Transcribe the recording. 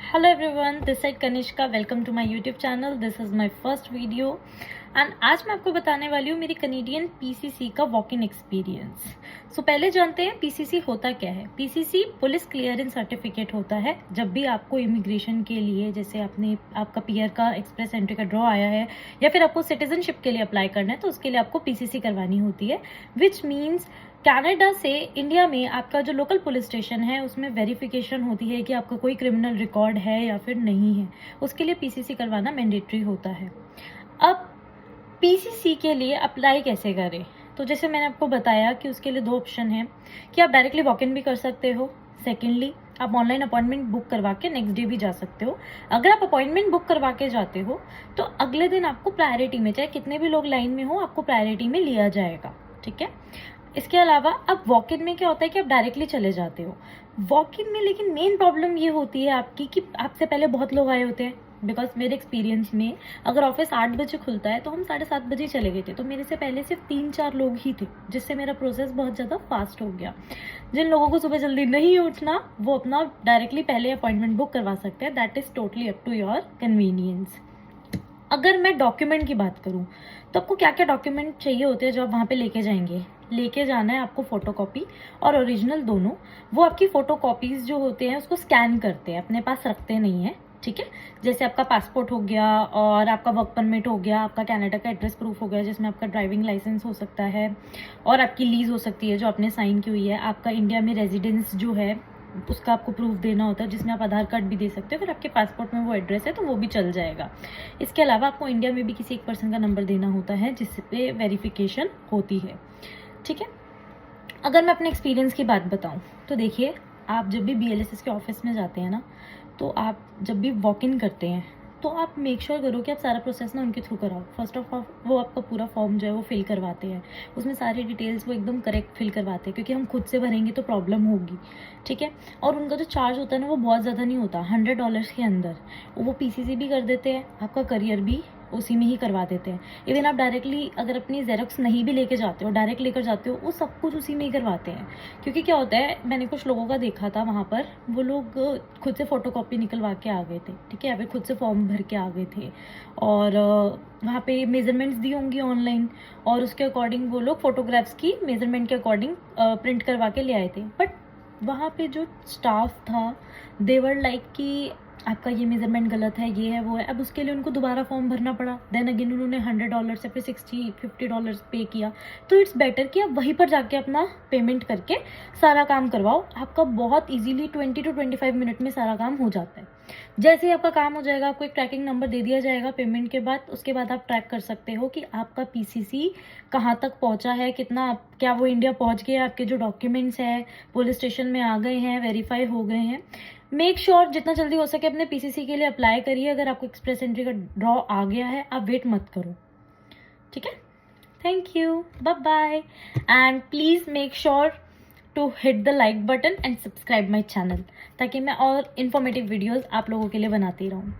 Hello everyone, this side Kanishka. Welcome to my YouTube channel. This is my first video and आज मैं आपको बताने वाली हूँ मेरी कनेडियन पीसीसी का वॉक इन एक्सपीरियंस। सो पहले जानते हैं पीसीसी होता क्या है। पीसीसी पुलिस क्लियरेंस सर्टिफिकेट होता है। जब भी आपको इमिग्रेशन के लिए, जैसे आपका पीआर का एक्सप्रेस एंट्री का ड्रॉ आया है या फिर आपको सिटीजनशिप के लिए अप्लाई करना है, तो उसके लिए आपको पीसीसी करवानी होती है, विच मीन्स कनाडा से इंडिया में आपका जो लोकल पुलिस स्टेशन है उसमें वेरिफिकेशन होती है कि आपका कोई क्रिमिनल रिकॉर्ड है या फिर नहीं है। उसके लिए पीसीसी करवाना मैंडेटरी होता है। अब पीसीसी के लिए अप्लाई कैसे करें, तो जैसे मैंने आपको बताया कि उसके लिए दो ऑप्शन है कि आप डायरेक्टली वॉक इन भी कर सकते हो। सेकेंडली, आप ऑनलाइन अपॉइंटमेंट बुक करवा के नेक्स्ट डे भी जा सकते हो। अगर आप अपॉइंटमेंट बुक करवा के जाते हो तो अगले दिन आपको प्रायोरिटी में, चाहे कितने भी लोग लाइन में हो, आपको प्रायोरिटी में लिया जाएगा। ठीक है। इसके अलावा अब वॉक इन में क्या होता है कि आप डायरेक्टली चले जाते हो वॉक इन में, लेकिन मेन प्रॉब्लम ये होती है आपकी कि आपसे पहले बहुत लोग आए होते हैं। बिकॉज मेरे एक्सपीरियंस में अगर ऑफिस 8 बजे खुलता है तो हम 7:30 बजे चले गए थे, तो मेरे से पहले सिर्फ 3-4 लोग ही थे, जिससे मेरा प्रोसेस बहुत ज़्यादा फास्ट हो गया। जिन लोगों को सुबह जल्दी नहीं उठना वो अपना डायरेक्टली पहले अपॉइंटमेंट बुक करवा सकते हैं। That is totally up to your convenience. अगर मैं डॉक्यूमेंट की बात करूं तो आपको क्या क्या डॉक्यूमेंट चाहिए होते हैं जो आप वहाँ पे लेके जाएंगे। लेके जाना है आपको फोटोकॉपी और ओरिजिनल दोनों। वो आपकी फोटोकॉपीज जो होते हैं उसको स्कैन करते हैं, अपने पास रखते नहीं है। ठीक है। जैसे आपका पासपोर्ट हो गया और आपका वर्क परमिट हो गया, आपका कनाडा का एड्रेस प्रूफ हो गया जिसमें आपका ड्राइविंग लाइसेंस हो सकता है और आपकी लीज हो सकती है जो आपने साइन की हुई है। आपका इंडिया में रेजिडेंस जो है उसका आपको प्रूफ देना होता है, जिसमें आप आधार कार्ड भी दे सकते हो। फिर आपके पासपोर्ट में वो एड्रेस है तो वो भी चल जाएगा। इसके अलावा आपको इंडिया में भी किसी एक पर्सन का नंबर देना होता है जिस पे वेरिफिकेशन होती है। ठीक है। अगर मैं अपने एक्सपीरियंस की बात बताऊं तो देखिए, आप जब भी बीएलएसएस के ऑफिस में जाते हैं ना, तो आप जब भी वॉक इन करते हैं तो आप मेक श्योर करो कि आप सारा प्रोसेस ना उनके थ्रू कराओ। फर्स्ट ऑफ ऑल वो आपका पूरा फॉर्म जो है वो फिल करवाते हैं, उसमें सारी डिटेल्स वो एकदम करेक्ट फिल करवाते हैं, क्योंकि हम खुद से भरेंगे तो प्रॉब्लम होगी। ठीक है। और उनका जो चार्ज होता है ना वो बहुत ज़्यादा नहीं होता, $100 के अंदर वो पीसीसी भी कर देते हैं, आपका करियर भी उसी में ही करवा देते हैं। इवन आप डायरेक्टली अगर अपनी जेरोक्स नहीं भी लेके जाते हो, डायरेक्ट लेकर जाते हो, वो सब कुछ उसी में ही करवाते हैं। क्योंकि क्या होता है, मैंने कुछ लोगों का देखा था वहाँ पर, वो लोग खुद से फोटोकॉपी निकलवा के आ गए थे। ठीक है। या फिर खुद से फॉर्म भर के आ गए थे और वहाँ पे मेजरमेंट्स दी होंगी ऑनलाइन और उसके अकॉर्डिंग वो लोग फोटोग्राफ्स की मेजरमेंट के अकॉर्डिंग प्रिंट करवा के ले आए थे। बट वहाँ पे जो स्टाफ था देवर लाइक कि आपका ये मेजरमेंट गलत है, ये है वो है। अब उसके लिए उनको दोबारा फॉर्म भरना पड़ा। देन अगेन उन्होंने $100 या फिर $60-50 पे किया। तो इट्स बेटर कि आप वहीं पर जाके अपना पेमेंट करके सारा काम करवाओ। आपका बहुत इजीली 20 to 25 मिनट में सारा काम हो जाता है। जैसे ही आपका काम हो जाएगा आपको एक ट्रैकिंग नंबर दे दिया जाएगा पेमेंट के बाद। उसके बाद आप ट्रैक कर सकते हो कि आपका पीसीसी कहाँ तक पहुँचा है, कितना, क्या वो इंडिया पहुँच गया, आपके जो डॉक्यूमेंट्स हैं पुलिस स्टेशन में आ गए हैं, वेरीफाई हो गए हैं। मेक श्योर जितना जल्दी हो सके अपने पीसीसी के लिए अप्लाई करिए। अगर आपको एक्सप्रेस एंट्री का ड्रॉ आ गया है आप वेट मत करो। ठीक है। Thank you, bye bye and please make sure to hit the like button and subscribe my channel, ताकि मैं और इन्फॉर्मेटिव वीडियोज़ आप लोगों के लिए बनाती रहूँ।